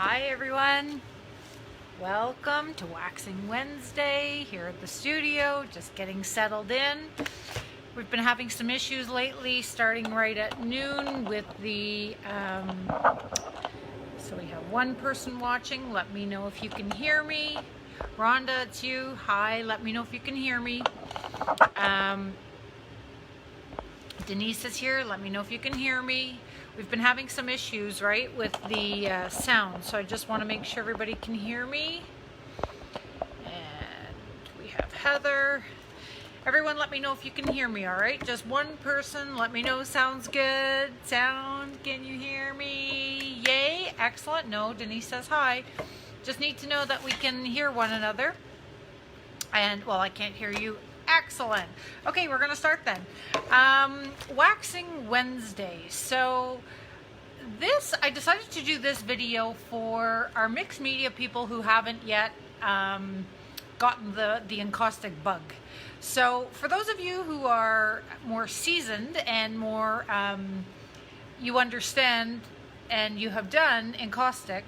Hi everyone, welcome to Waxing Wednesday here at the studio, just getting settled in. We've been having some issues lately, starting right at noon with the, so we have one person watching. Let me know if you can hear me. Rhonda, it's you. Hi, let me know if you can hear me. Denise is here. Let me know if you can hear me. We've been having some issues, right, with the sound, so I just want to make sure everybody can hear me. And we have Heather. Everyone, let me know if you can hear me, all right? Just one person, let me know. Sounds good. Sound, can you hear me? Yay, excellent. No, Denise says hi. Just need to know that we can hear one another. And, well, I can't hear you. Excellent. Okay, we're going to start then. Waxing Wednesday. So I decided to do this video for our mixed media people who haven't yet gotten the encaustic bug. So for those of you who are more seasoned and more, you understand and you have done encaustic,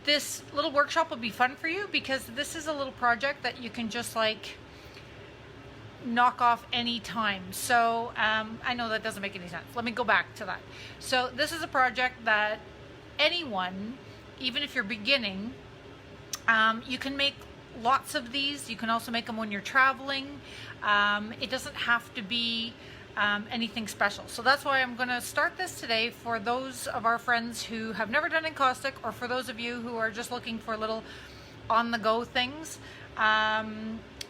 this little workshop will be fun for you because this is a little project that you can just like knock off any time. So I know that doesn't make any sense. Let me go back to that. So this is a project that anyone, even if you're beginning, you can make lots of these. You can also make them when you're traveling. It doesn't have to be anything special. So that's why I'm going to start this today for those of our friends who have never done encaustic, or for those of you who are just looking for little on-the-go things.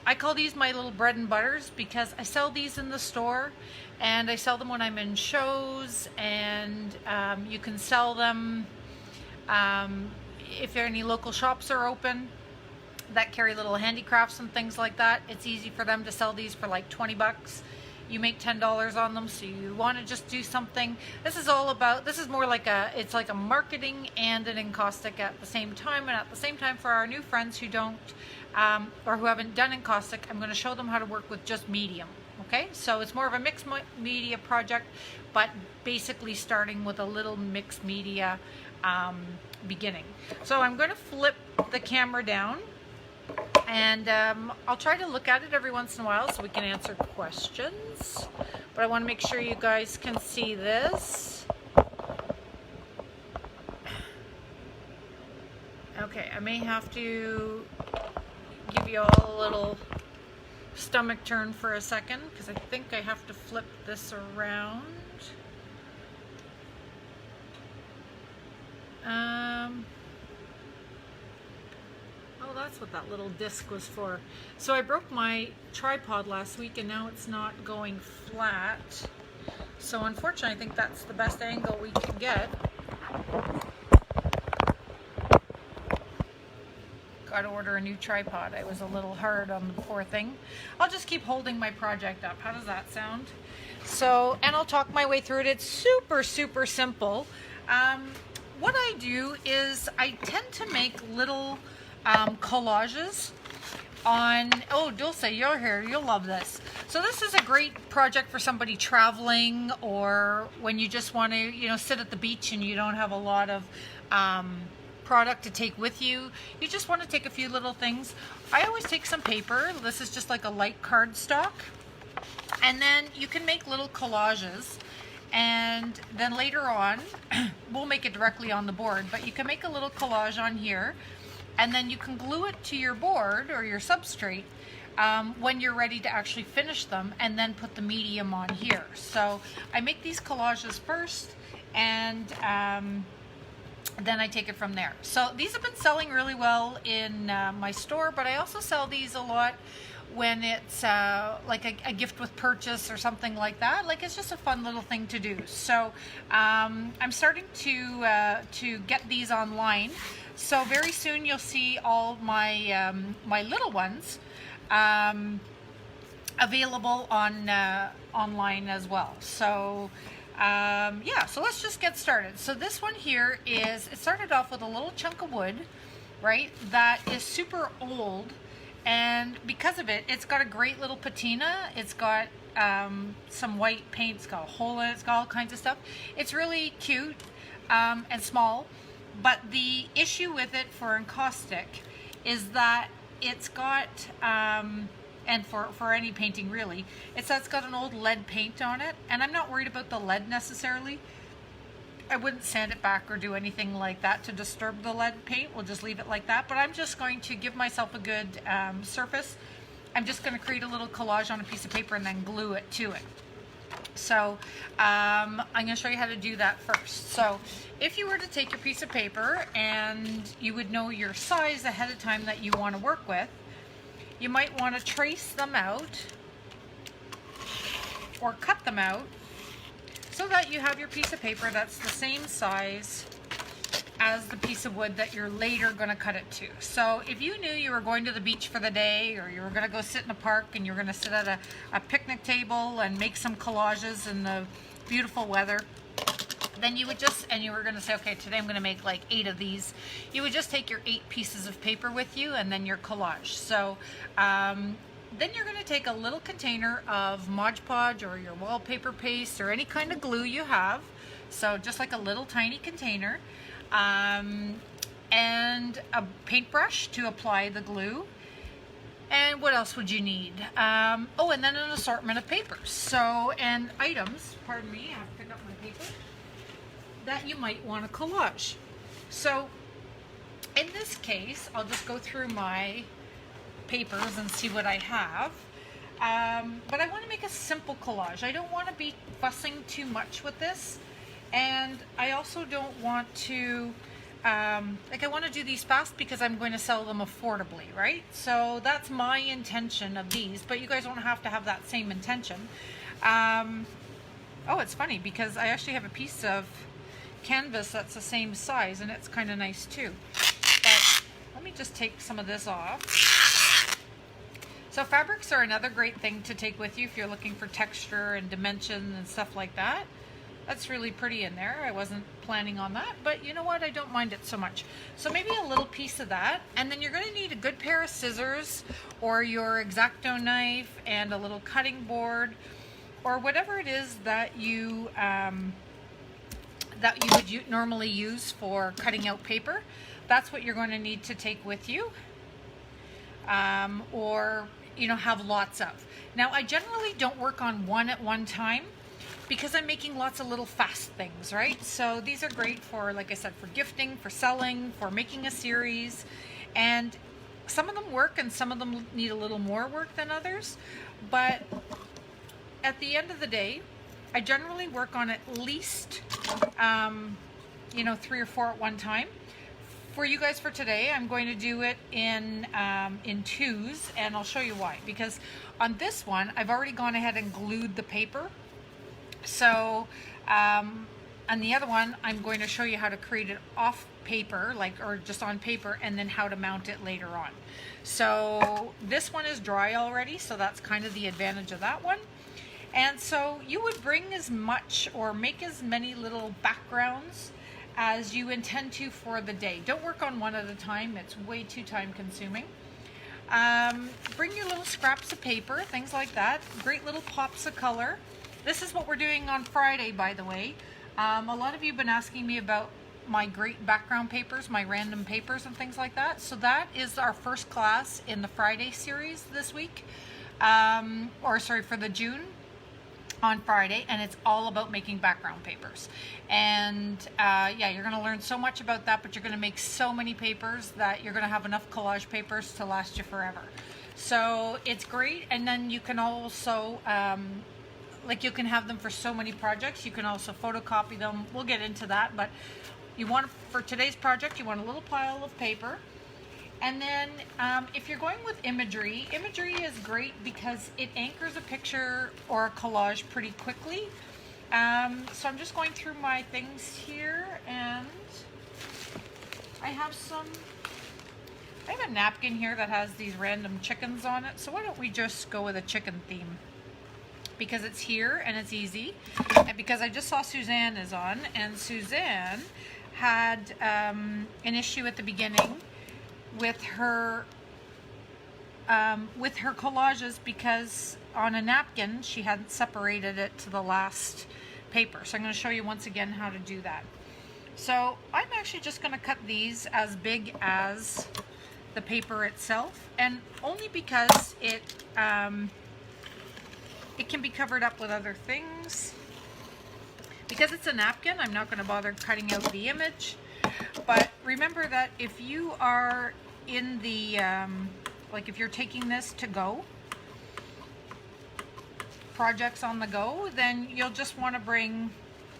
I call these my little bread and butters because I sell these in the store and I sell them when I'm in shows, and you can sell them if any local shops are open that carry little handicrafts and things like that. It's easy for them to sell these for like 20 bucks. You make $10 on them, so you want to just do something. This is more like it's like a marketing and an encaustic at the same time. And at the same time, for our new friends who don't or who haven't done encaustic, I'm going to show them how to work with just medium. Okay, so it's more of a mixed media project, but basically starting with a little mixed media beginning. So I'm going to flip the camera down, and I'll try to look at it every once in a while so we can answer questions. But I want to make sure you guys can see this. Okay, I may have to give you all a little stomach turn for a second because I think I have to flip this around. Oh, that's what that little disc was for. So I broke my tripod last week and now it's not going flat. So unfortunately, I think that's the best angle we can get. Got to order a new tripod. I was a little hard on the poor thing. I'll just keep holding my project up. How does that sound? So, and I'll talk my way through it. It's super, super simple. What I do is I tend to make little collages on, oh, Dulce, you're here, you'll love this. So this is a great project for somebody traveling, or when you just want to, sit at the beach and you don't have a lot of product to take with you. You just want to take a few little things. I always take some paper. This is just like a light cardstock. And then you can make little collages. And then later on, we'll make it directly on the board, but you can make a little collage on here, and then you can glue it to your board or your substrate when you're ready to actually finish them, and then put the medium on here. So I make these collages first, and then I take it from there. So these have been selling really well in my store, but I also sell these a lot when it's like a gift with purchase or something like that. Like, it's just a fun little thing to do. So I'm starting to get these online. So very soon you'll see all my my little ones available on online as well. So yeah, so let's just get started. So this one here it started off with a little chunk of wood, right, that is super old. And because of it, it's got a great little patina. It's got some white paint. It's got a hole in it. It's got all kinds of stuff. It's really cute and small. But the issue with it for Encaustic is that it's got, and for any painting really, it's got an old lead paint on it, and I'm not worried about the lead necessarily. I wouldn't sand it back or do anything like that to disturb the lead paint. We'll just leave it like that, but I'm just going to give myself a good surface. I'm just going to create a little collage on a piece of paper and then glue it to it. So I'm going to show you how to do that first. So if you were to take your piece of paper and you would know your size ahead of time that you want to work with, you might want to trace them out or cut them out so that you have your piece of paper that's the same size as the piece of wood that you're later going to cut it to. So if you knew you were going to the beach for the day, or you were going to go sit in a park and you're going to sit at a picnic table and make some collages in the beautiful weather, then you would just, and you were going to say, okay, today I'm going to make like 8 of these. You would just take your 8 pieces of paper with you and then your collage. So then you're going to take a little container of Mod Podge or your wallpaper paste or any kind of glue you have. So just like a little tiny container. And a paintbrush to apply the glue. And what else would you need? Oh, and then an assortment of papers. So, and items, pardon me, I have to pick up my paper, that you might want to collage. So, in this case, I'll just go through my papers and see what I have. But I want to make a simple collage. I don't want to be fussing too much with this. And I also don't want to, like, I want to do these fast because I'm going to sell them affordably, right? So that's my intention of these, but you guys don't have to have that same intention. Oh, it's funny because I actually have a piece of canvas that's the same size, and it's kind of nice too. But let me just take some of this off. So fabrics are another great thing to take with you if you're looking for texture and dimension and stuff like that. That's really pretty in there. I wasn't planning on that, but you know what? I don't mind it so much. So maybe a little piece of that, and then you're going to need a good pair of scissors or your X-Acto knife and a little cutting board or whatever it is that you would normally use for cutting out paper. That's what you're going to need to take with you, or have lots of. Now, I generally don't work on one at one time, because I'm making lots of little fast things, right? So these are great for, like I said, for gifting, for selling, for making a series. And some of them work and some of them need a little more work than others. But at the end of the day, I generally work on at least, 3 or 4 at one time. For you guys for today, I'm going to do it in 2s, and I'll show you why. Because on this one, I've already gone ahead and glued the paper. So, on the other one, I'm going to show you how to create it off paper, or just on paper, and then how to mount it later on. So this one is dry already, so that's kind of the advantage of that one. And so you would bring as much or make as many little backgrounds as you intend to for the day. Don't work on one at a time. It's way too time consuming. Bring your little scraps of paper, things like that. Great little pops of color. This is what we're doing on Friday, by the way. A lot of you have been asking me about my great background papers, my random papers and things like that. So that is our first class in the Friday series this week. For the June on Friday. And it's all about making background papers. And you're going to learn so much about that, but you're going to make so many papers that you're going to have enough collage papers to last you forever. So it's great. And then you can also... you can have them for so many projects. You can also photocopy them. We'll get into that, but for today's project, you want a little pile of paper. And then if you're going with imagery is great because it anchors a picture or a collage pretty quickly. So I'm just going through my things here, and I have a napkin here that has these random chickens on it. So why don't we just go with a chicken theme? Because it's here and it's easy, and because I just saw Suzanne is on, and Suzanne had an issue at the beginning with her collages because on a napkin she hadn't separated it to the last paper. So I'm going to show you once again how to do that. So I'm actually just going to cut these as big as the paper itself, and only because it can be covered up with other things. Because it's a napkin, I'm not going to bother cutting out the image. But remember that if you are in the, like if you're taking this to go, projects on the go, then you'll just want to bring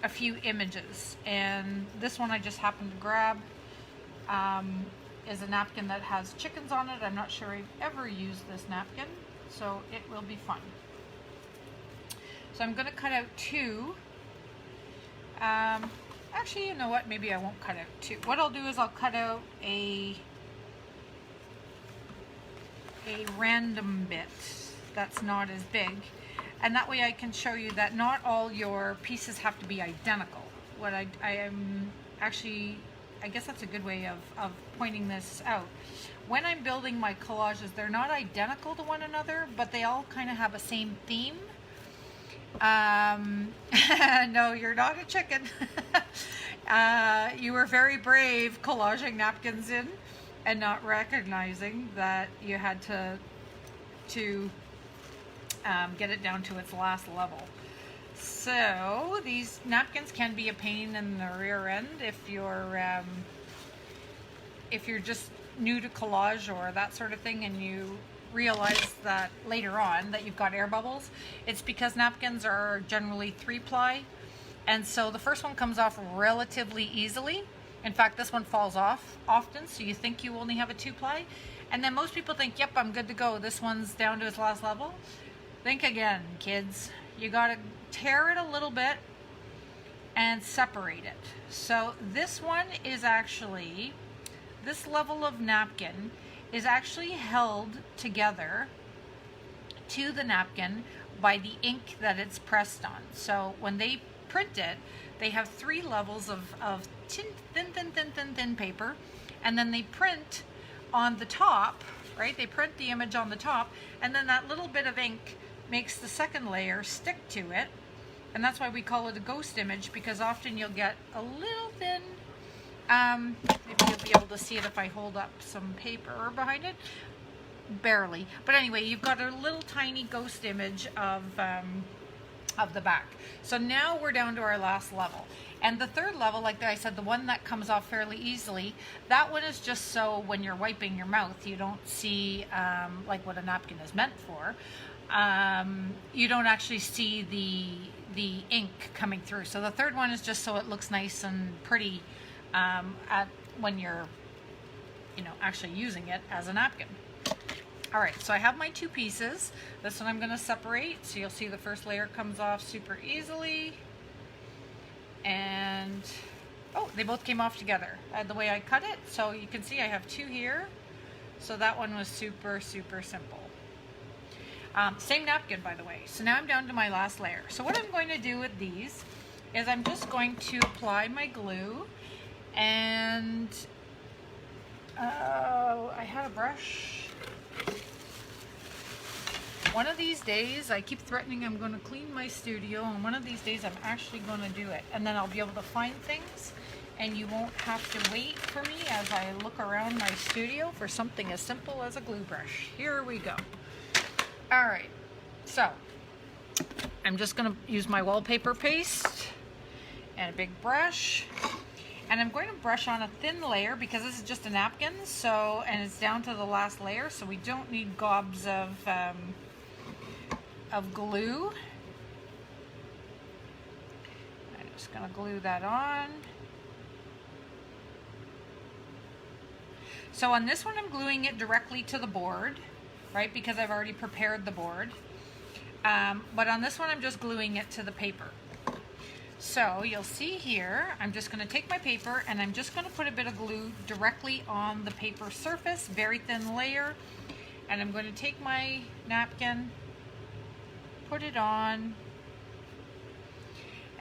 a few images. And this one I just happened to grab is a napkin that has chickens on it. I'm not sure I've ever used this napkin, so it will be fun. So I'm going to cut out two. Actually, you know what? Maybe I won't cut out two. What I'll do is I'll cut out a random bit that's not as big. And that way I can show you that not all your pieces have to be identical. What I am actually, I guess that's a good way of pointing this out. When I'm building my collages, they're not identical to one another, but they all kind of have a same theme. No, you're not a chicken. You were very brave collaging napkins in and not recognizing that you had to get it down to its last level. So these napkins can be a pain in the rear end if you're just new to collage or that sort of thing, and you realize that later on that you've got air bubbles. It's because napkins are generally 3-ply, and so the first one comes off relatively easily. In fact, this one falls off often, so you think you only have a 2-ply, and then most people think, yep, I'm good to go, this one's down to its last level. Think again, kids. You gotta tear it a little bit and separate it. So this one is actually, this level of napkin is actually held together to the napkin by the ink that it's pressed on. So when they print it, they have 3 levels of thin paper, and then they print on the top, right? They print the image on the top, and then that little bit of ink makes the second layer stick to it, and that's why we call it a ghost image, because often you'll get a little thin, maybe you'll be able to see it if I hold up some paper behind it, barely, but anyway, you've got a little tiny ghost image of the back. So now we're down to our last level, and the third level, like I said, the one that comes off fairly easily, that one is just so when you're wiping your mouth you don't see like what a napkin is meant for. You don't actually see the ink coming through. So the third one is just so it looks nice and pretty when you're, actually using it as a napkin. All right, so I have my 2 pieces. This one I'm going to separate, so you'll see the first layer comes off super easily. And, oh, they both came off together the way I cut it. So you can see I have 2 here. So that one was super, super simple. Same napkin, by the way. So now I'm down to my last layer. So what I'm going to do with these is I'm just going to apply my glue, and I had a brush. One of these days, I keep threatening I'm going to clean my studio, and one of these days I'm actually going to do it, and then I'll be able to find things, and you won't have to wait for me as I look around my studio for something as simple as a glue brush. Here we go. All right, so I'm just going to use my wallpaper paste and a big brush, and I'm going to brush on a thin layer because this is just a napkin, so, and it's down to the last layer, so we don't need gobs of glue. I'm just going to glue that on. So on this one I'm gluing it directly to the board, right, because I've already prepared the board. But on this one I'm just gluing it to the paper. So you'll see here, I'm just going to take my paper and I'm just going to put a bit of glue directly on the paper surface, very thin layer, and I'm going to take my napkin, put it on,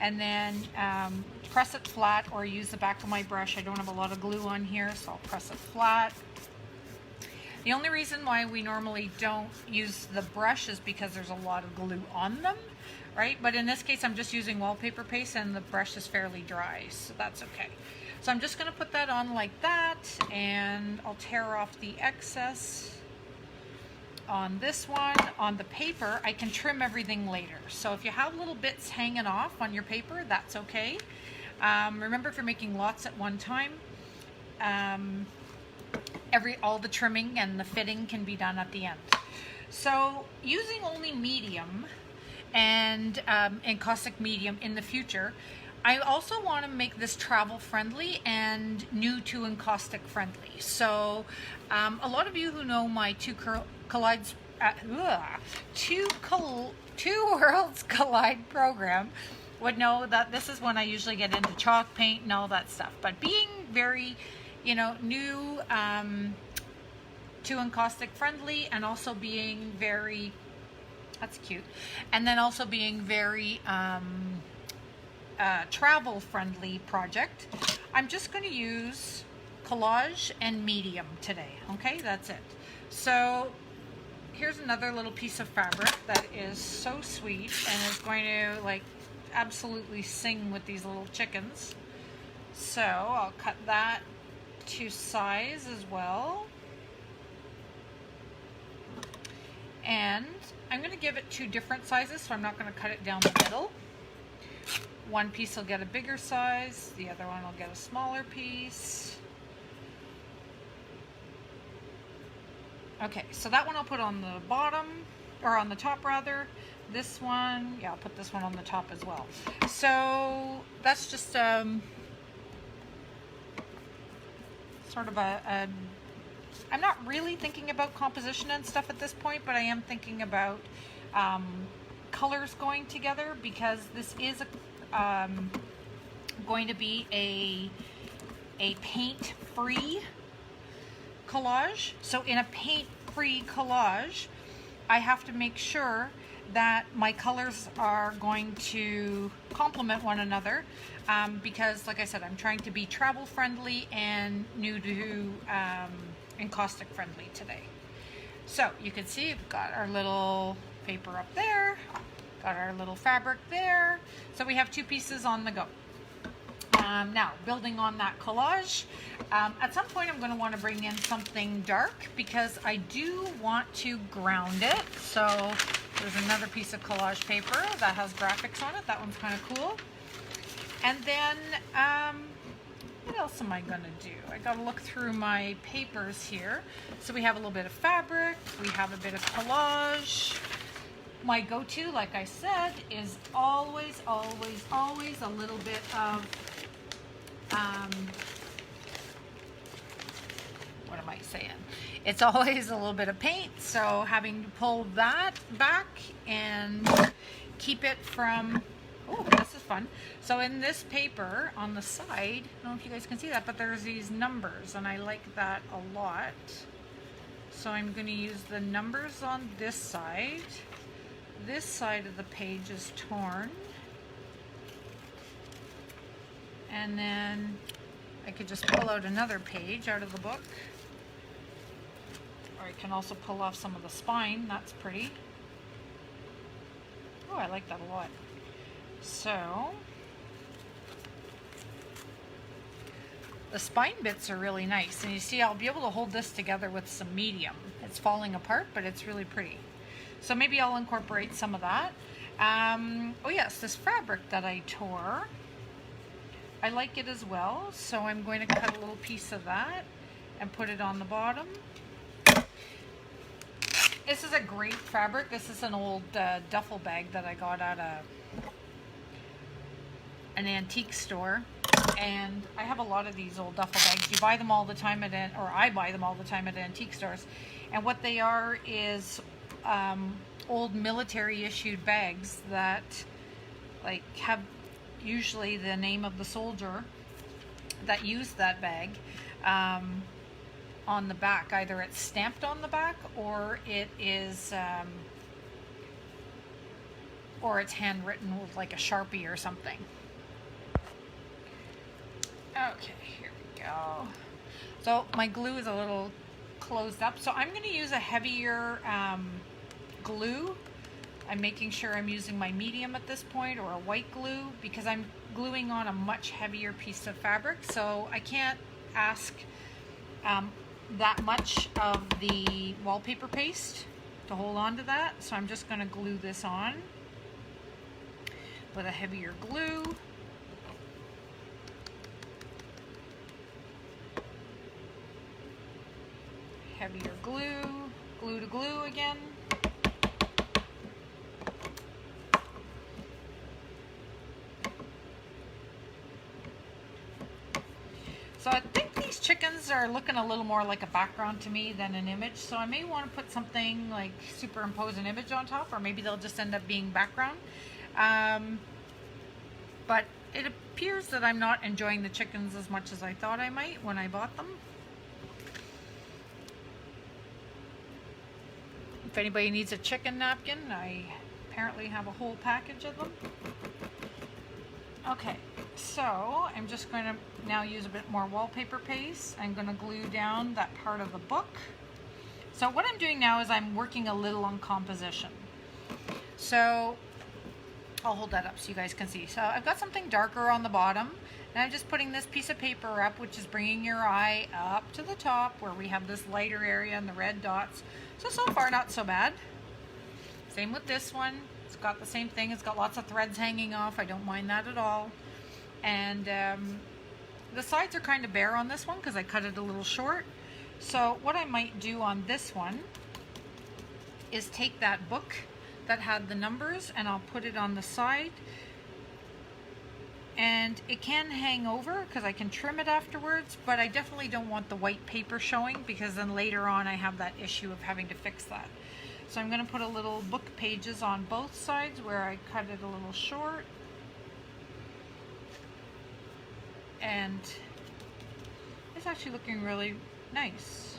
and then press it flat, or use the back of my brush. I don't have a lot of glue on here, so I'll press it flat. The only reason why we normally don't use the brush is because there's a lot of glue on them, right? But in this case, I'm just using wallpaper paste and the brush is fairly dry, so that's okay. So I'm just going to put that on like that, and I'll tear off the excess on this one. On the paper, I can trim everything later. So if you have little bits hanging off on your paper, that's okay. Remember, if you're making lots at one time, all the trimming and the fitting can be done at the end. So using only medium and encaustic medium in the future, I also want to make this travel friendly and new to encaustic friendly. So a lot of you who know my Two Worlds Collide program would know that this is when I usually get into chalk paint and all that stuff. But being very, new to encaustic friendly, and also being very, that's cute, and then also being very travel friendly project, I'm just going to use collage and medium today. Okay, that's it. So here's another little piece of fabric that is so sweet and is going to like absolutely sing with these little chickens. So I'll cut that to size as well, and I'm going to give it 2 different sizes, so I'm not going to cut it down the middle. One piece will get a bigger size, the other one will get a smaller piece. Okay, so that one I'll put on the bottom, or on the top rather. This one, yeah, I'll put this one on the top as well. So that's just sort of I'm not really thinking about composition and stuff at this point, but I am thinking about colors going together, because this is going to be a paint-free collage. So in a paint-free collage, I have to make sure that my colors are going to complement one another, because like I said, I'm trying to be travel friendly and new to encaustic friendly today. So you can see we've got our little paper up there, got our little fabric there, so we have 2 pieces on the go. Now, building on that collage, at some point I'm going to want to bring in something dark, because I do want to ground it. So there's another piece of collage paper that has graphics on it. That one's kind of cool. And then, what else am I going to do? I got to look through my papers here. So we have a little bit of fabric, we have a bit of collage. My go-to, like I said, is always a little bit of what am I saying? It's always a little bit of paint, so having to pull that back and keep it from, oh, this is fun. So in this paper on the side, I don't know if you guys can see that, but there's these numbers, and I like that a lot. So I'm going to use the numbers on this side. This side of the page is torn. And then I could just pull out another page out of the book. Or I can also pull off some of the spine. That's pretty. Oh, I like that a lot. So the spine bits are really nice. And you see, I'll be able to hold this together with some medium. It's falling apart, but it's really pretty. So maybe I'll incorporate some of that. Oh yes, this fabric that I tore, I like it as well, so I'm going to cut a little piece of that and put it on the bottom. This is a great fabric. This is an old duffel bag that I got at an antique store, and I have a lot of these old duffel bags. You buy them all the time or I buy them all the time at antique stores, and what they are is old military issued bags that like have usually the name of the soldier that used that bag on the back. Either it's stamped on the back, or it is or it's handwritten with like a Sharpie or something. Okay, here we go. So my glue is a little closed up, so I'm going to use a heavier glue. I'm making sure I'm using my medium at this point, or a white glue, because I'm gluing on a much heavier piece of fabric, so I can't ask that much of the wallpaper paste to hold on to that. So I'm just going to glue this on with a heavier glue. Heavier glue, glue to glue again. So I think these chickens are looking a little more like a background to me than an image. So I may want to put something like superimpose an image on top, or maybe they'll just end up being background. But it appears that I'm not enjoying the chickens as much as I thought I might when I bought them. If anybody needs a chicken napkin, I apparently have a whole package of them. Okay, so I'm just going to now use a bit more wallpaper paste. I'm going to glue down that part of the book. So what I'm doing now is I'm working a little on composition. So I'll hold that up so you guys can see. So I've got something darker on the bottom, and I'm just putting this piece of paper up, which is bringing your eye up to the top where we have this lighter area and the red dots. So far not so bad. Same with this one. It's got the same thing. It's got lots of threads hanging off. I don't mind that at all. And the sides are kind of bare on this one because I cut it a little short. So what I might do on this one is take that book that had the numbers and I'll put it on the side. And it can hang over because I can trim it afterwards, but I definitely don't want the white paper showing because then later on I have that issue of having to fix that. So I'm going to put a little book pages on both sides where I cut it a little short. And it's actually looking really nice.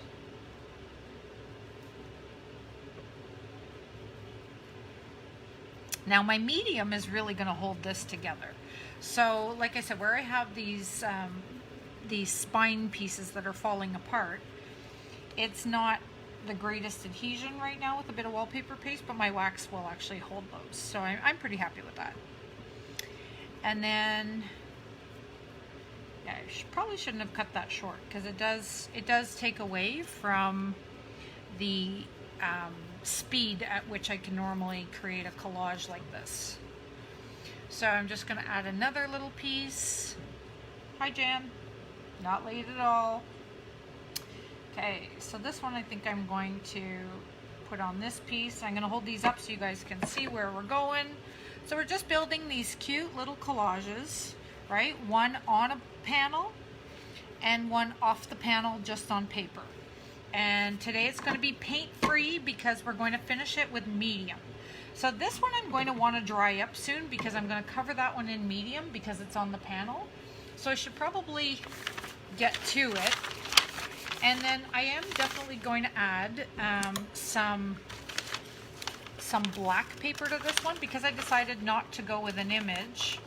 Now my medium is really going to hold this together. So like I said, where I have these spine pieces that are falling apart, it's not the greatest adhesion right now with a bit of wallpaper paste, but my wax will actually hold those. So I'm pretty happy with that. And then, yeah, I probably shouldn't have cut that short because it does take away from the speed at which I can normally create a collage like this. So I'm just going to add another little piece. Hi Jan, not late at all. Okay, so this one I think I'm going to put on this piece. I'm going to hold these up so you guys can see where we're going. So we're just building these cute little collages, right? One on a panel and one off the panel just on paper. And today it's going to be paint free because we're going to finish it with medium. So this one I'm going to want to dry up soon because I'm going to cover that one in medium because it's on the panel. So I should probably get to it. And then I am definitely going to add some black paper to this one because I decided not to go with an image.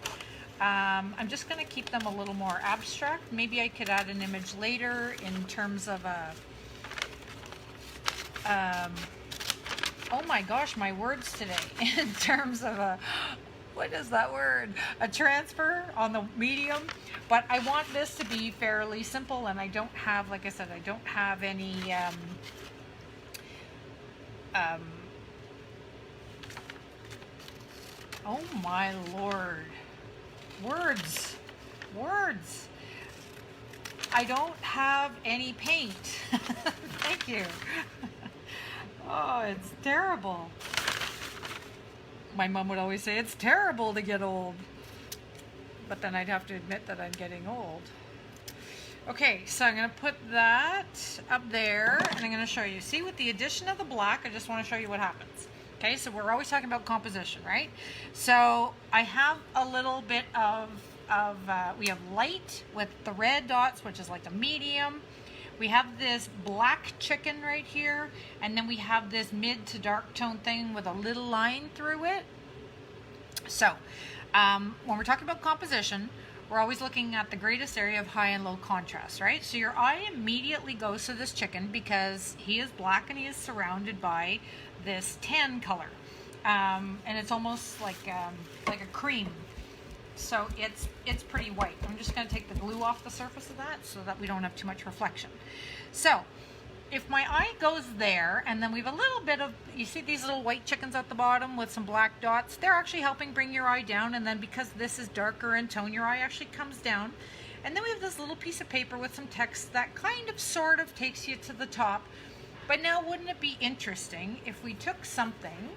I'm just going to keep them a little more abstract. Maybe I could add an image later in terms of a... oh my gosh, my words today. In terms of a, what is that word? A transfer on the medium. But I want this to be fairly simple, and I don't have, like I said, I don't have any oh my Lord. Words. I don't have any paint. Thank you. Oh, it's terrible. My mom would always say, it's terrible to get old. But then I'd have to admit that I'm getting old. Okay, so I'm going to put that up there, and I'm going to show you. See, with the addition of the black, I just want to show you what happens. Okay, so we're always talking about composition, right? So I have a little bit of we have light with the red dots, which is like the medium. We have this black chicken right here, and then we have this mid to dark tone thing with a little line through it. So when we're talking about composition, we're always looking at the greatest area of high and low contrast, right? So your eye immediately goes to this chicken because he is black and he is surrounded by this tan color. And it's almost like a cream So it's pretty white. I'm just going to take the glue off the surface of that so that we don't have too much reflection. So if my eye goes there, and then we have a little bit of, you see these little white chickens at the bottom with some black dots, they're actually helping bring your eye down, and then because this is darker in tone, your eye actually comes down. And then we have this little piece of paper with some text that kind of sort of takes you to the top. But now wouldn't it be interesting if we took something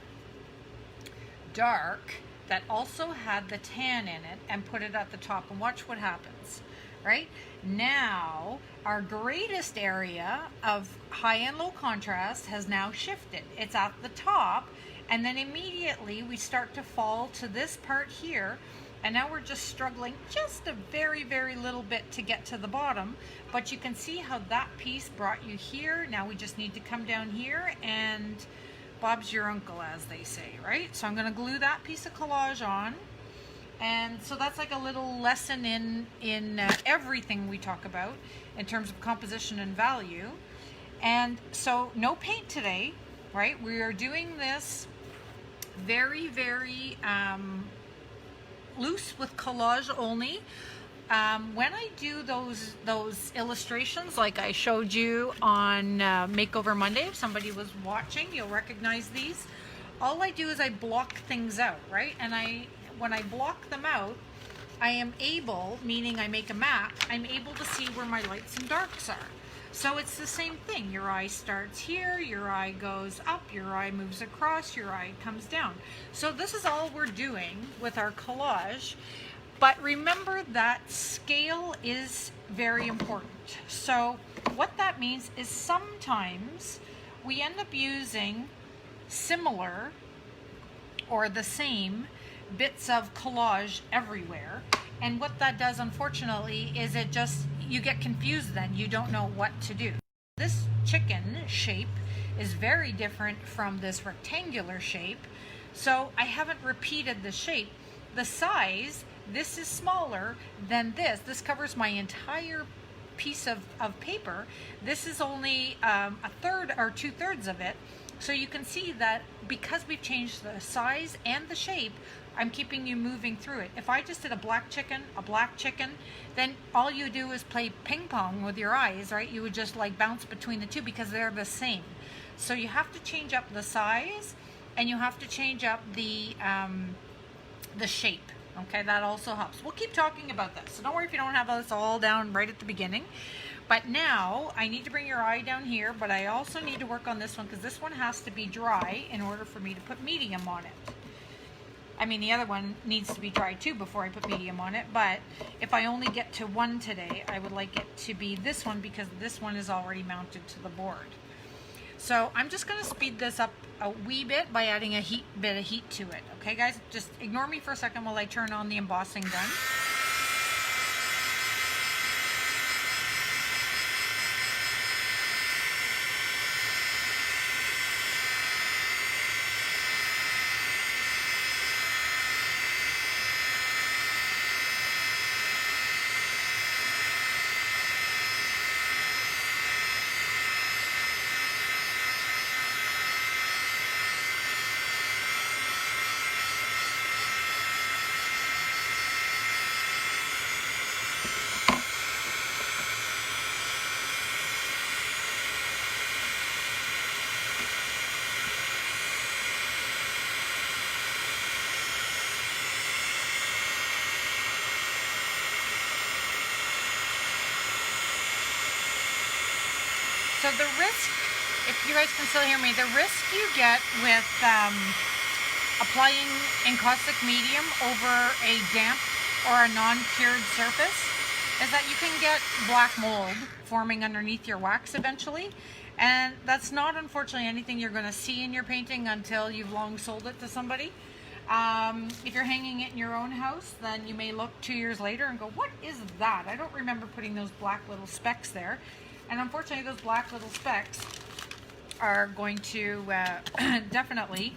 dark that also had the tan in it and put it at the top, and watch what happens. Right? Now, our greatest area of high and low contrast has now shifted. It's at the top, and then immediately we start to fall to this part here, and now we're just struggling just a very, very little bit to get to the bottom, but you can see how that piece brought you here. Now we just need to come down here, and Bob's your uncle, as they say, right? So I'm going to glue that piece of collage on. And so that's like a little lesson in everything we talk about in terms of composition and value. And so no paint today, right? We are doing this very, very loose with collage only. When I do those illustrations like I showed you on Makeover Monday, if somebody was watching, you'll recognize these. All I do is I block things out, right? And when I block them out, I am able, meaning I make a map, I'm able to see where my lights and darks are. So it's the same thing. Your eye starts here, your eye goes up, your eye moves across, your eye comes down. So this is all we're doing with our collage. But remember that scale is very important. So what that means is sometimes we end up using similar or the same bits of collage everywhere, and what that does, unfortunately, is you get confused. Then you don't know what to do. This chicken shape is very different from this rectangular shape, so I haven't repeated the shape. The size, this is smaller than this covers my entire piece of paper. This is only a third or 2/3 of it. So you can see that because we've changed the size and the shape, I'm keeping you moving through it. If I just did a black chicken, then all you do is play ping pong with your eyes, right? You would just like bounce between the two because they're the same. So you have to change up the size, and you have to change up the shape. Okay, that also helps. We'll keep talking about this. So don't worry if you don't have this all down right at the beginning. But now I need to bring your eye down here, but I also need to work on this one because this one has to be dry in order for me to put medium on it. I mean, the other one needs to be dry too before I put medium on it, but if I only get to one today, I would like it to be this one because this one is already mounted to the board. So I'm just going to speed this up a wee bit by adding a bit of heat to it. Okay, guys, just ignore me for a second while I turn on the embossing gun. So the risk, if you guys can still hear me, the risk you get with applying encaustic medium over a damp or a non-cured surface is that you can get black mold forming underneath your wax eventually. And that's not, unfortunately, anything you're going to see in your painting until you've long sold it to somebody. If you're hanging it in your own house, then you may look 2 years later and go, what is that? I don't remember putting those black little specks there. And unfortunately, those black little specks are going to definitely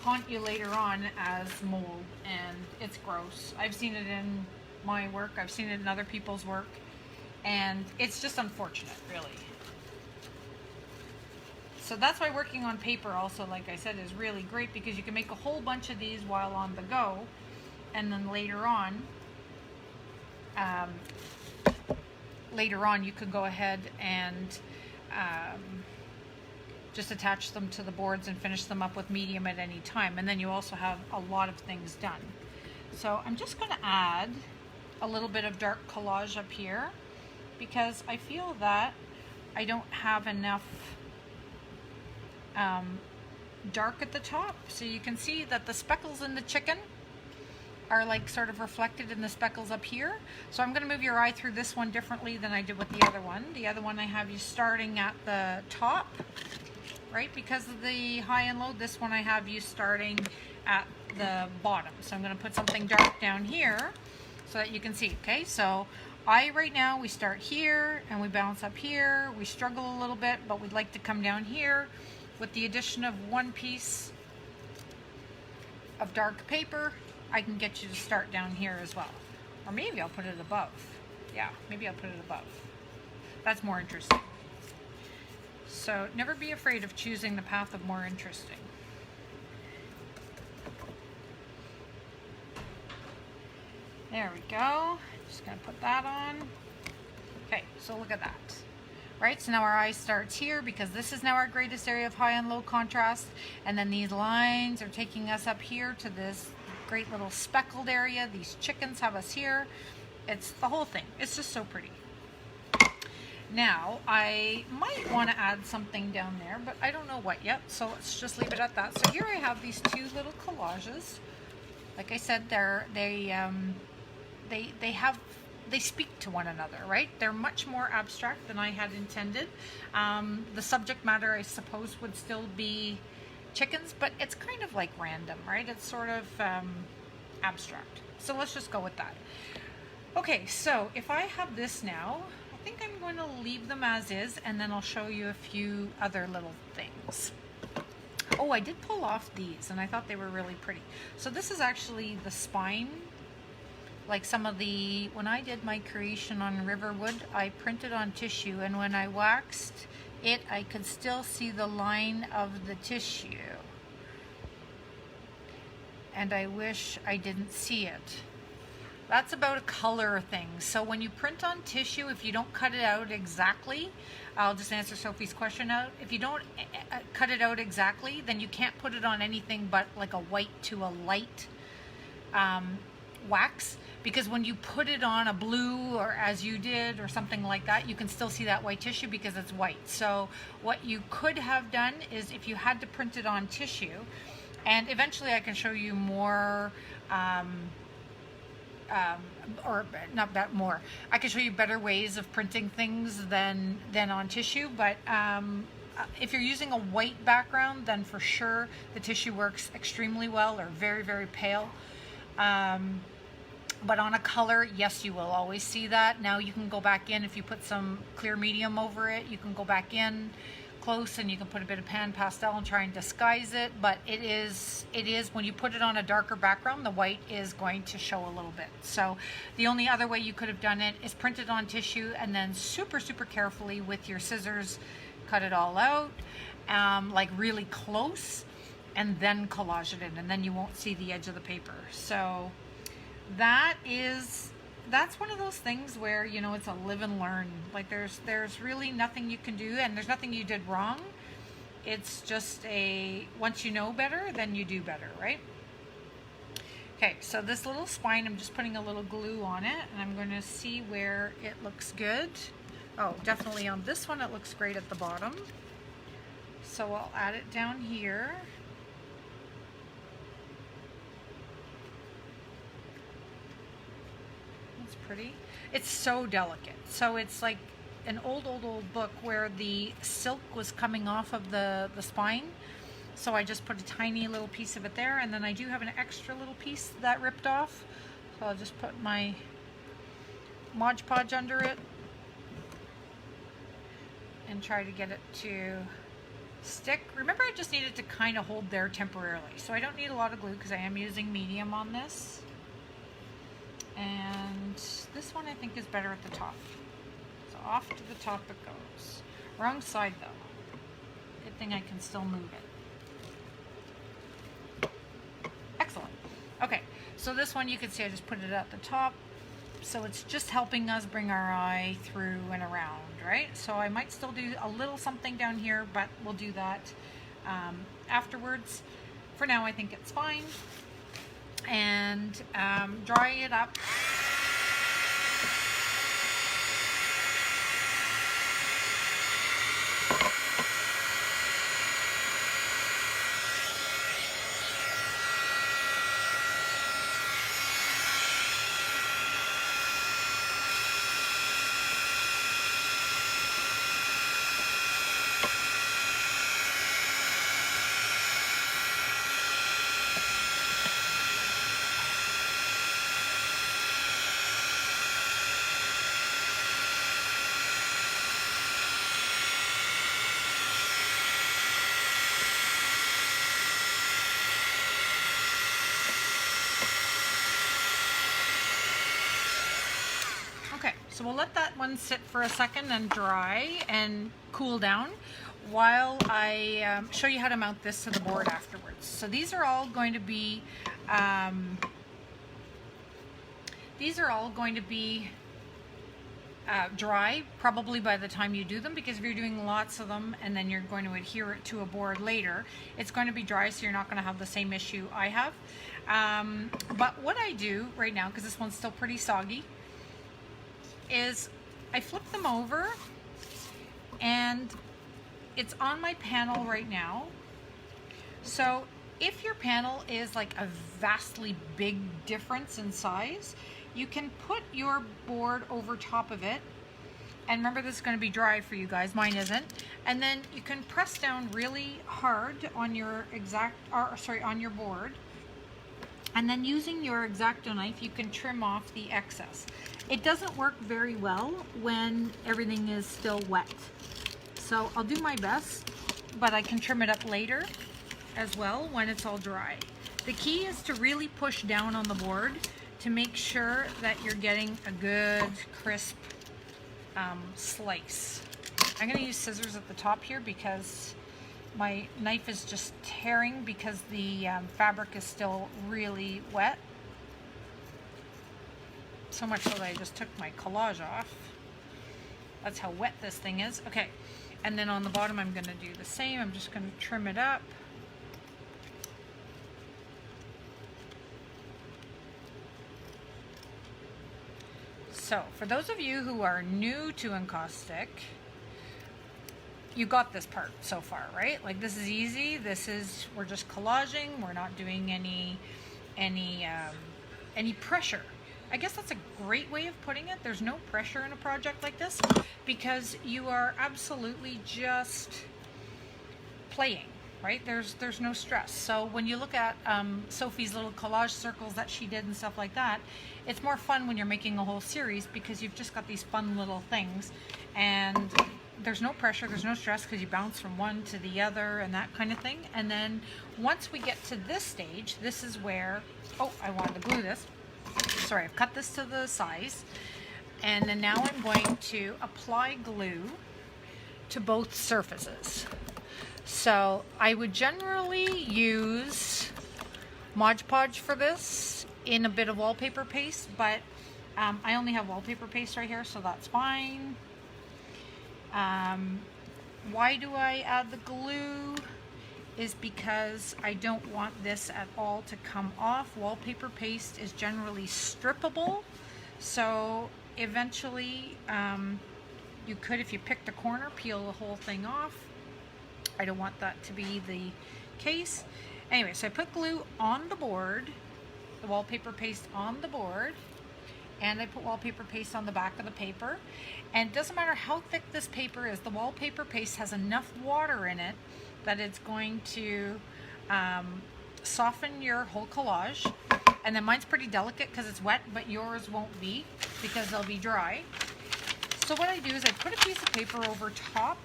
haunt you later on as mold, and it's gross. I've seen it in my work, I've seen it in other people's work, and it's just unfortunate, really. So that's why working on paper also, like I said, is really great because you can make a whole bunch of these while on the go, and then later on you could go ahead and just attach them to the boards and finish them up with medium at any time, and then you also have a lot of things done. So I'm just going to add a little bit of dark collage up here because I feel that I don't have enough dark at the top. So you can see that the speckles in the chicken are like sort of reflected in the speckles up here. So I'm going to move your eye through this one differently than I did with the other one. The other one I have you starting at the top, right, because of the high and low. This one I have you starting at the bottom. So I'm going to put something dark down here so that you can see. Okay, so right now we start here and we bounce up here. We struggle a little bit, but we'd like to come down here. With the addition of one piece of dark paper, I can get you to start down here as well. Or maybe I'll put it above. Yeah, maybe I'll put it above. That's more interesting. So never be afraid of choosing the path of more interesting. There we go. Just gonna put that on. Okay, so look at that. Right, so now our eye starts here because this is now our greatest area of high and low contrast, and then these lines are taking us up here to this great little speckled area. These chickens have us here. It's the whole thing. It's just so pretty. Now I might want to add something down there, but I don't know what yet, so let's just leave it at that. So here I have these two little collages. Like I said, they speak to one another, right? They're much more abstract than I had intended. The subject matter, I suppose, would still be chickens, but it's kind of like random, right? It's sort of abstract. So let's just go with that. Okay, so if I have this now, I think I'm going to leave them as is, and then I'll show you a few other little things. Oh, I did pull off these, and I thought they were really pretty. So this is actually the spine. Like some of the, when I did my creation on Riverwood, I printed on tissue, and when I waxed it, I could still see the line of the tissue. And I wish I didn't see it. That's about a color thing. So when you print on tissue, if you don't cut it out exactly, I'll just answer Sophie's question out. If you don't cut it out exactly, then you can't put it on anything but like a white to a light wax, because when you put it on a blue, or as you did, or something like that, you can still see that white tissue because it's white. So what you could have done is, if you had to print it on tissue, and eventually I can show you more, or not that more, I can show you better ways of printing things than on tissue, but if you're using a white background, then for sure the tissue works extremely well, or very, very pale. But on a color, yes, you will always see that. Now you can go back in, if you put some clear medium over it, you can go back in close and you can put a bit of pan pastel and try and disguise it. But it is when you put it on a darker background, the white is going to show a little bit. So the only other way you could have done it is print it on tissue and then super, super carefully with your scissors, cut it all out, like really close, and then collage it in, and then you won't see the edge of the paper. So that's one of those things where, you know, it's a live and learn. Like there's really nothing you can do, and there's nothing you did wrong. It's just once you know better, then you do better, right? Okay, so this little spine, I'm just putting a little glue on it, and I'm going to see where it looks good. Oh, definitely on this one it looks great at the bottom. So I'll add it down here. Pretty. It's so delicate. So it's like an old book where the silk was coming off of the spine. So I just put a tiny little piece of it there, and then I do have an extra little piece that ripped off. So I'll just put my Mod Podge under it and try to get it to stick. Remember, I just needed to kind of hold there temporarily. So I don't need a lot of glue because I am using medium on this. And this one I think is better at the top. So off to the top it goes. Wrong side though. Good thing I can still move it. Excellent. Okay, So this one, you can see I just put it at the top. So it's just helping us bring our eye through and around, right? So I might still do a little something down here, but we'll do that afterwards. For now, I think it's fine. And dry it up. So we'll let that one sit for a second and dry and cool down while I show you how to mount this to the board afterwards. So these are all going to be dry probably by the time you do them, because if you're doing lots of them and then you're going to adhere it to a board later, it's going to be dry, so you're not going to have the same issue I have. But what I do right now, because this one's still pretty soggy, is I flip them over, and it's on my panel right now. So if your panel is like a vastly big difference in size, you can put your board over top of it, and remember, this is going to be dry for you guys, mine isn't, and then you can press down really hard on your on your board, and then using your X-Acto knife you can trim off the excess. It doesn't work very well when everything is still wet, so I'll do my best, but I can trim it up later as well when it's all dry. The key is to really push down on the board to make sure that you're getting a good crisp slice. I'm going to use scissors at the top here because my knife is just tearing because the fabric is still really wet. So much so that I just took my collage off. That's how wet this thing is. Okay, and then on the bottom I'm going to do the same. I'm just going to trim it up. So for those of you who are new to Encaustic, you got this part so far, right? Like, this is easy. We're just collaging. We're not doing any pressure. I guess that's a great way of putting it. There's no pressure in a project like this because you are absolutely just playing, right? There's no stress. So when you look at Sophie's little collage circles that she did and stuff like that, it's more fun when you're making a whole series because you've just got these fun little things, and there's no pressure, there's no stress because you bounce from one to the other and that kind of thing. And then once we get to this stage, this is where, oh, I wanted to glue this. Sorry, I've cut this to the size. And then now I'm going to apply glue to both surfaces. So I would generally use Mod Podge for this in a bit of wallpaper paste, but I only have wallpaper paste right here, so that's fine. Why do I add the glue? Is because I don't want this at all to come off. Wallpaper paste is generally strippable, so eventually you could, if you picked a corner, peel the whole thing off. I don't want that to be the case. Anyway, so I put glue on the board, the wallpaper paste on the board, and I put wallpaper paste on the back of the paper. And it doesn't matter how thick this paper is, the wallpaper paste has enough water in it that it's going to soften your whole collage. And then mine's pretty delicate because it's wet, but yours won't be because they'll be dry. So what I do is I put a piece of paper over top,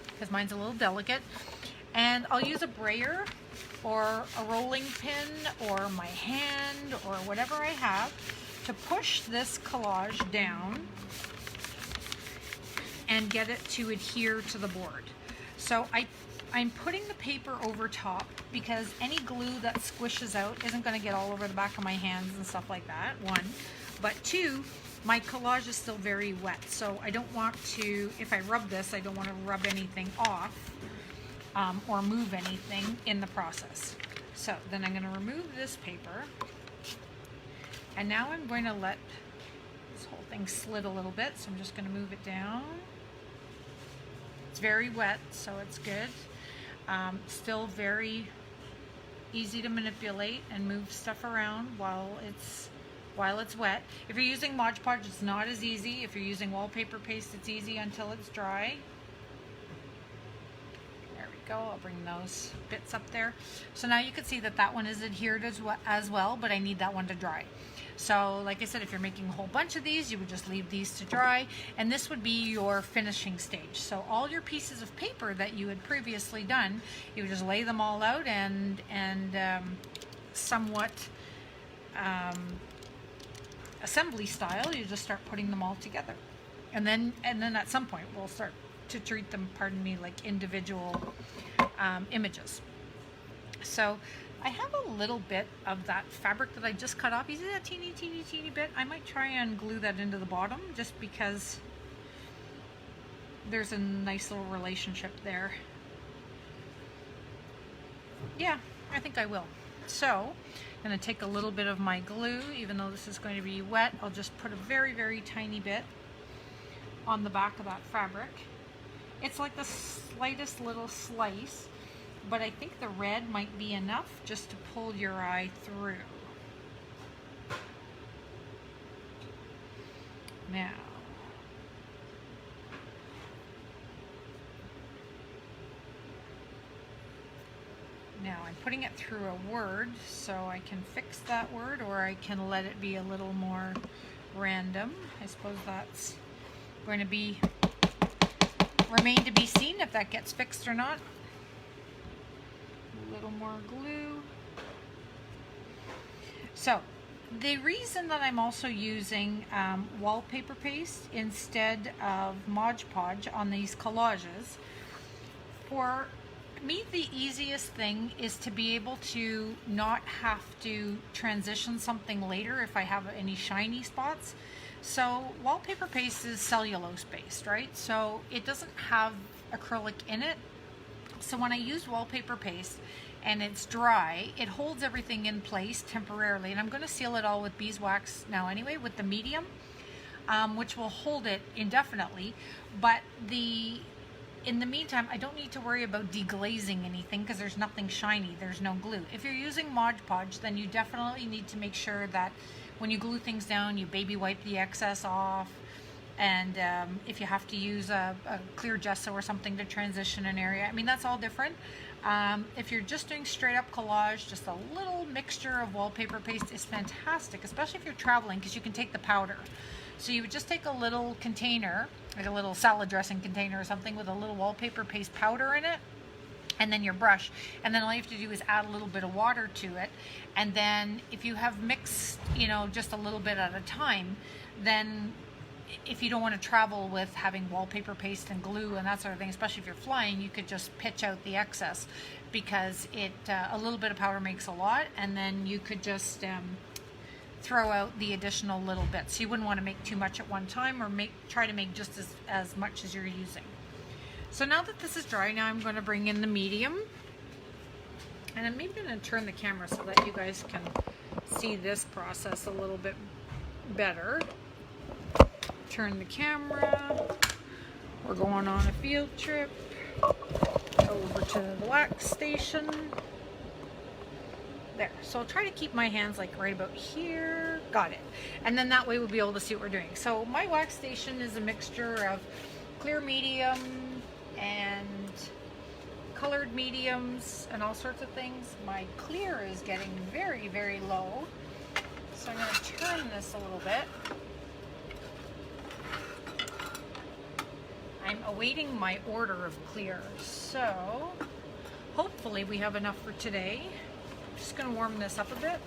because mine's a little delicate, and I'll use a brayer or a rolling pin or my hand or whatever I have to push this collage down and get it to adhere to the board. So I I'm putting the paper over top because any glue that squishes out isn't going to get all over the back of my hands and stuff like that, one. But two, my collage is still very wet, so I don't want to, if I rub this, I don't want to rub anything off or move anything in the process. So then I'm going to remove this paper, and now I'm going to let this whole thing slid a little bit, so I'm just going to move it down. It's very wet, so it's good. Still very easy to manipulate and move stuff around while it's wet. If you're using Mod Podge, it's not as easy. If you're using wallpaper paste, it's easy until it's dry. There we go. I'll bring those bits up there. So now you can see that that one is adhered as well, but I need that one to dry. So like I said, if you're making a whole bunch of these, you would just leave these to dry, and this would be your finishing stage. So all your pieces of paper that you had previously done, you would just lay them all out and somewhat assembly style, you just start putting them all together. And then at some point we'll start to treat them, pardon me, like individual images. So I have a little bit of that fabric that I just cut off. You see that teeny bit? I might try and glue that into the bottom just because there's a nice little relationship there. Yeah, I think I will. So I'm going to take a little bit of my glue, even though this is going to be wet. I'll just put a very tiny bit on the back of that fabric. It's like the slightest little slice, but I think the red might be enough just to pull your eye through. Now I'm putting it through a word, so I can fix that word, or I can let it be a little more random. I suppose that's going to remain to be seen if that gets fixed or not. A little more glue. So the reason that I'm also using wallpaper paste instead of Mod Podge on these collages, for me the easiest thing is to be able to not have to transition something later if I have any shiny spots. So wallpaper paste is cellulose based, right? So it doesn't have acrylic in it. So when I use wallpaper paste and it's dry, it holds everything in place temporarily. And I'm going to seal it all with beeswax now anyway, with the medium, which will hold it indefinitely. But in the meantime, I don't need to worry about deglazing anything because there's nothing shiny, there's no glue. If you're using Mod Podge, then you definitely need to make sure that when you glue things down, you baby wipe the excess off. And if you have to use a clear gesso or something to transition an area, I mean, that's all different. If you're just doing straight up collage, just a little mixture of wallpaper paste is fantastic, especially if you're traveling, because you can take the powder. So you would just take a little container, like a little salad dressing container or something with a little wallpaper paste powder in it, and then your brush, and then all you have to do is add a little bit of water to it. And then if you have mixed, just a little bit at a time, then if you don't want to travel with having wallpaper paste and glue and that sort of thing, especially if you're flying, you could just pitch out the excess, because a little bit of powder makes a lot, and then you could just throw out the additional little bits. You wouldn't want to make too much at one time, or try to make just as much as you're using. So now that this is dry, now I'm going to bring in the medium, and I'm maybe going to turn the camera so that you guys can see this process a little bit better. Turn the camera. We're going on a field trip over to the wax station. There. So I'll try to keep my hands like right about here. Got it. And then that way we'll be able to see what we're doing. So my wax station is a mixture of clear medium and colored mediums and all sorts of things. My clear is getting very low. So I'm going to turn this a little bit. I'm awaiting my order of clear. So hopefully we have enough for today. I'm just going to warm this up a bit.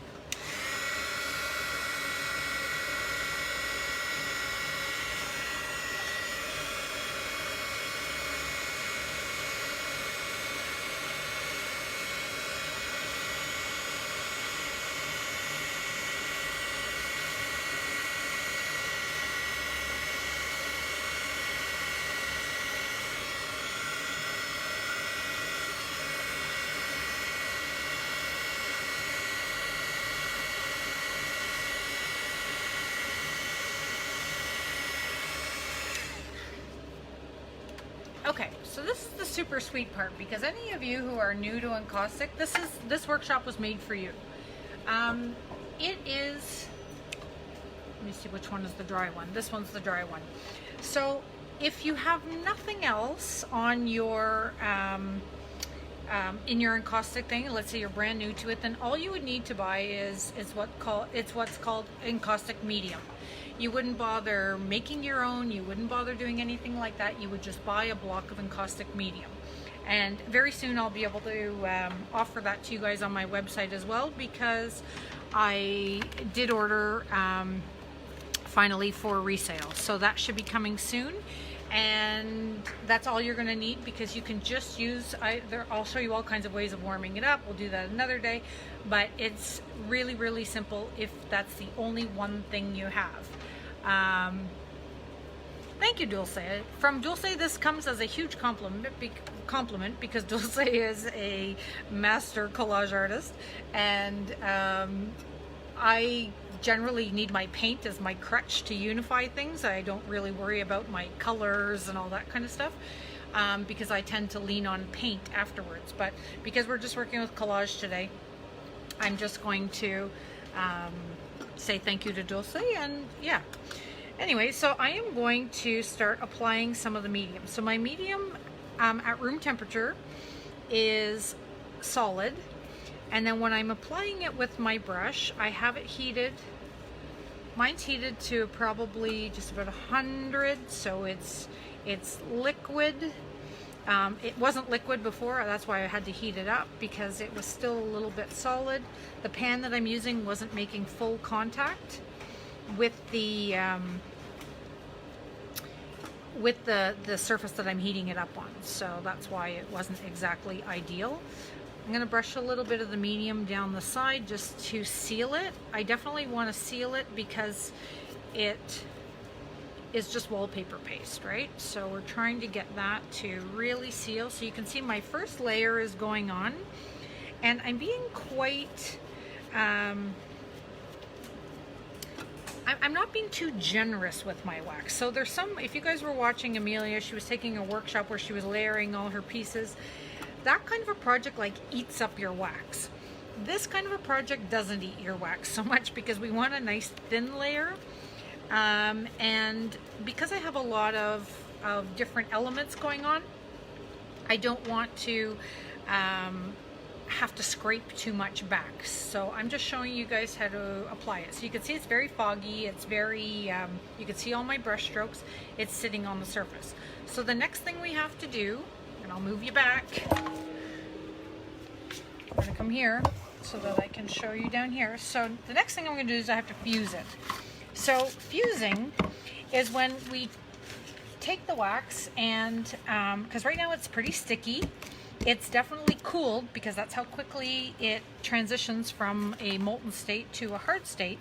Okay, so this is the super sweet part, because any of you who are new to Encaustic, this workshop was made for you. It is, let me see which one is the dry one. This one's the dry one. So if you have nothing else on your in your Encaustic thing, let's say you're brand new to it, then all you would need to buy is what's called Encaustic medium. You wouldn't bother making your own, you wouldn't bother doing anything like that. You would just buy a block of Encaustic medium. And very soon I'll be able to offer that to you guys on my website as well, because I did order finally for resale. So that should be coming soon. And that's all you're going to need, because you can just use, I'll show you all kinds of ways of warming it up. We'll do that another day, but it's really, really simple if that's the only one thing you have. Thank you, Dulce. From Dulce, this comes as a huge compliment because Dulce is a master collage artist, and I generally need my paint as my crutch to unify things. I don't really worry about my colors and all that kind of stuff, because I tend to lean on paint afterwards. But because we're just working with collage today, I'm just going to say thank you to Dulce, and yeah. Anyway, so I am going to start applying some of the medium. So my medium at room temperature is solid. And then when I'm applying it with my brush, I have it heated. Mine's heated to probably just about 100, so it's liquid. It wasn't liquid before, that's why I had to heat it up, because it was still a little bit solid. The pan that I'm using wasn't making full contact with the surface that I'm heating it up on, so that's why it wasn't exactly ideal. I'm going to brush a little bit of the medium down the side just to seal it. I definitely want to seal it because it is just wallpaper paste, right? So we're trying to get that to really seal. So you can see my first layer is going on, and I'm being quite, I'm not being too generous with my wax. So there's some, if you guys were watching Amelia, she was taking a workshop where she was layering all her pieces. That kind of a project like eats up your wax. This kind of a project doesn't eat your wax so much, because we want a nice thin layer. And because I have a lot of different elements going on, I don't want to have to scrape too much back. So I'm just showing you guys how to apply it. So you can see it's very foggy, it's very, you can see all my brush strokes, it's sitting on the surface. So the next thing we have to do, and I'll move you back. I'm going to come here so that I can show you down here. So the next thing I'm going to do is I have to fuse it. So fusing is when we take the wax and, because right now it's pretty sticky, it's definitely cooled because that's how quickly it transitions from a molten state to a hard state.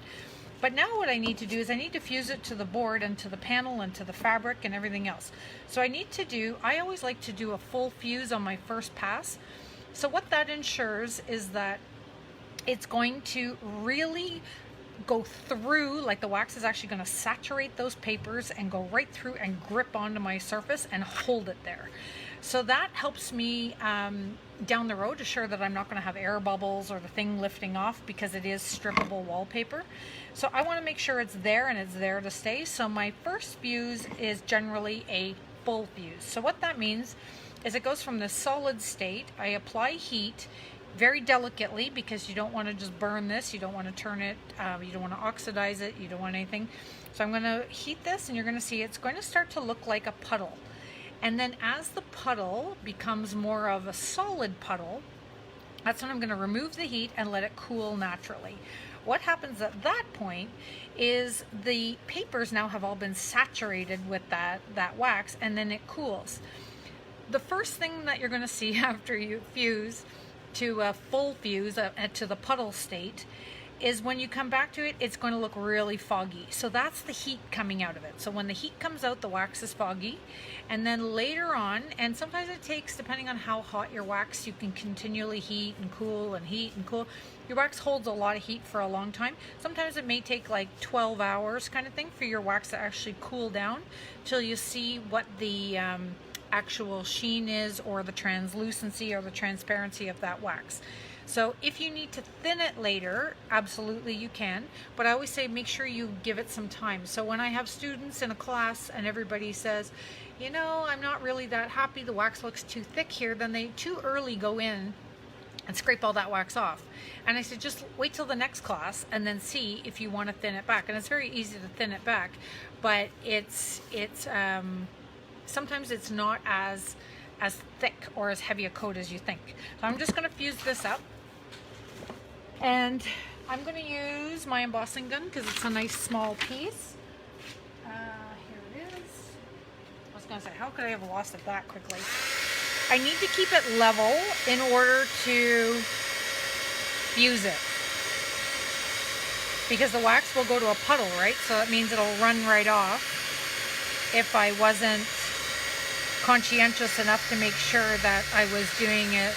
But now what I need to do is I need to fuse it to the board and to the panel and to the fabric and everything else. So I need to do, I always like to do a full fuse on my first pass. So what that ensures is that it's going to really go through, like the wax is actually going to saturate those papers and go right through and grip onto my surface and hold it there. So that helps me down the road, assure that I'm not going to have air bubbles or the thing lifting off, because it is strippable wallpaper. So I want to make sure it's there and it's there to stay. So my first fuse is generally a full fuse. So what that means is it goes from the solid state. I apply heat very delicately, because you don't want to just burn this, you don't want to turn it, you don't want to oxidize it, you don't want anything. So I'm going to heat this, and you're going to see it's going to start to look like a puddle. And then as the puddle becomes more of a solid puddle, that's when I'm going to remove the heat and let it cool naturally. What happens at that point is the papers now have all been saturated with that wax, and then it cools. The first thing that you're going to see after you fuse to a full fuse to the puddle state is when you come back to it, it's going to look really foggy. So that's the heat coming out of it. So when the heat comes out, the wax is foggy. And then later on, and sometimes it takes, depending on how hot your wax, you can continually heat and cool and heat and cool. Your wax holds a lot of heat for a long time. Sometimes it may take like 12 hours kind of thing for your wax to actually cool down till you see what the actual sheen is, or the translucency or the transparency of that wax. So if you need to thin it later, absolutely you can, but I always say make sure you give it some time. So when I have students in a class and everybody says, you know, I'm not really that happy, the wax looks too thick here, then they too early go in and scrape all that wax off. And I said, just wait till the next class and then see if you want to thin it back. And it's very easy to thin it back, but it's sometimes it's not as thick or as heavy a coat as you think. So I'm just going to fuse this up, and I'm going to use my embossing gun because it's a nice small piece. Here it is. I was going to say, how could I have lost it that quickly? I need to keep it level in order to fuse it, because the wax will go to a puddle, right? So that means it'll run right off if I wasn't conscientious enough to make sure that I was doing it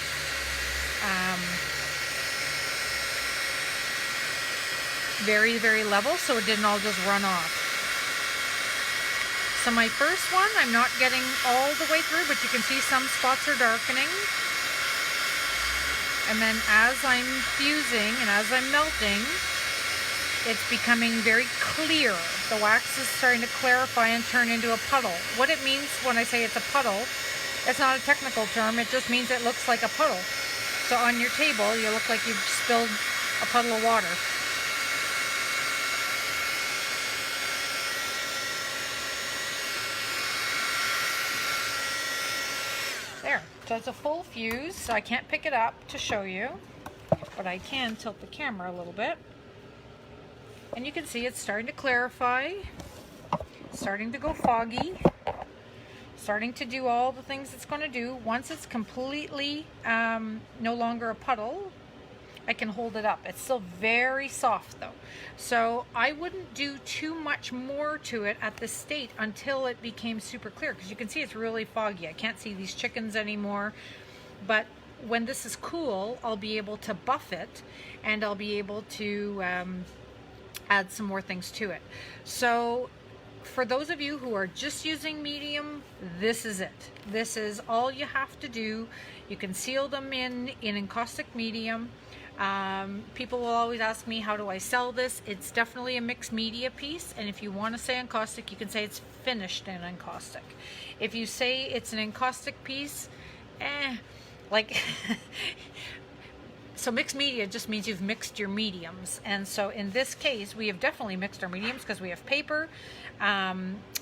very, very level so it didn't all just run off. So my first one, I'm not getting all the way through, but you can see some spots are darkening. And then as I'm fusing and as I'm melting, it's becoming very clear. The wax is starting to clarify and turn into a puddle. What it means when I say it's a puddle, it's not a technical term, it just means it looks like a puddle. So on your table, you look like you've spilled a puddle of water. There, so it's a full fuse, so I can't pick it up to show you, but I can tilt the camera a little bit. And you can see it's starting to clarify, starting to go foggy, starting to do all the things it's going to do. Once it's completely no longer a puddle, I can hold it up. It's still very soft though. So I wouldn't do too much more to it at this state until it became super clear, because you can see it's really foggy. I can't see these chickens anymore. But when this is cool, I'll be able to buff it, and I'll be able to add some more things to it. So for those of you who are just using medium, this is it. This is all you have to do. You can seal them in encaustic medium. People will always ask me, how do I sell this? It's definitely a mixed media piece, and if you want to say encaustic, you can say it's finished in encaustic. If you say it's an encaustic piece, like so mixed media just means you've mixed your mediums. And so in this case, we have definitely mixed our mediums, because we have paper,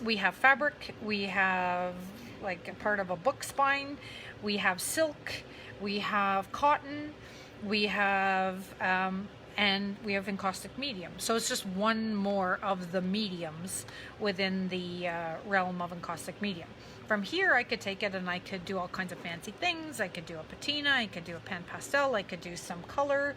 we have fabric, we have like a part of a book spine, we have silk, we have cotton, we have and we have encaustic medium. So it's just one more of the mediums within the realm of encaustic medium. From here, I could take it and I could do all kinds of fancy things. I could do a patina, I could do a pan pastel, I could do some color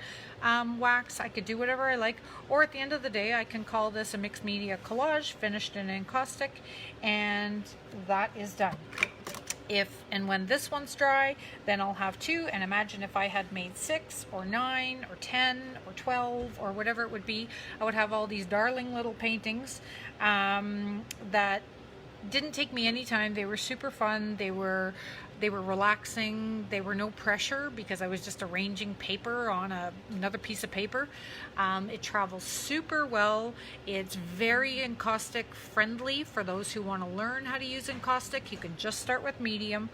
wax, I could do whatever I like. Or at the end of the day, I can call this a mixed media collage finished in encaustic, and that is done. If and when this one's dry, then I'll have 2, and imagine if I had made 6 or 9 or 10 or 12 or whatever it would be, I would have all these darling little paintings that didn't take me any time. They were super fun, they were relaxing, they were no pressure, because I was just arranging paper on another piece of paper. It travels super well. It's very encaustic friendly for those who want to learn how to use encaustic. You can just start with medium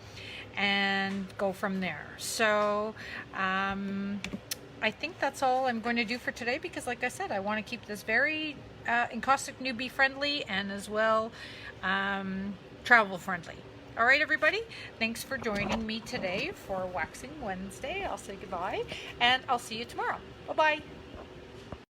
and go from there. So I think that's all I'm going to do for today, because like I said, I want to keep this very encaustic newbie friendly, and as well travel friendly. All right, everybody, thanks for joining me today for Waxing Wednesday. I'll say goodbye, and I'll see you tomorrow. Bye-bye.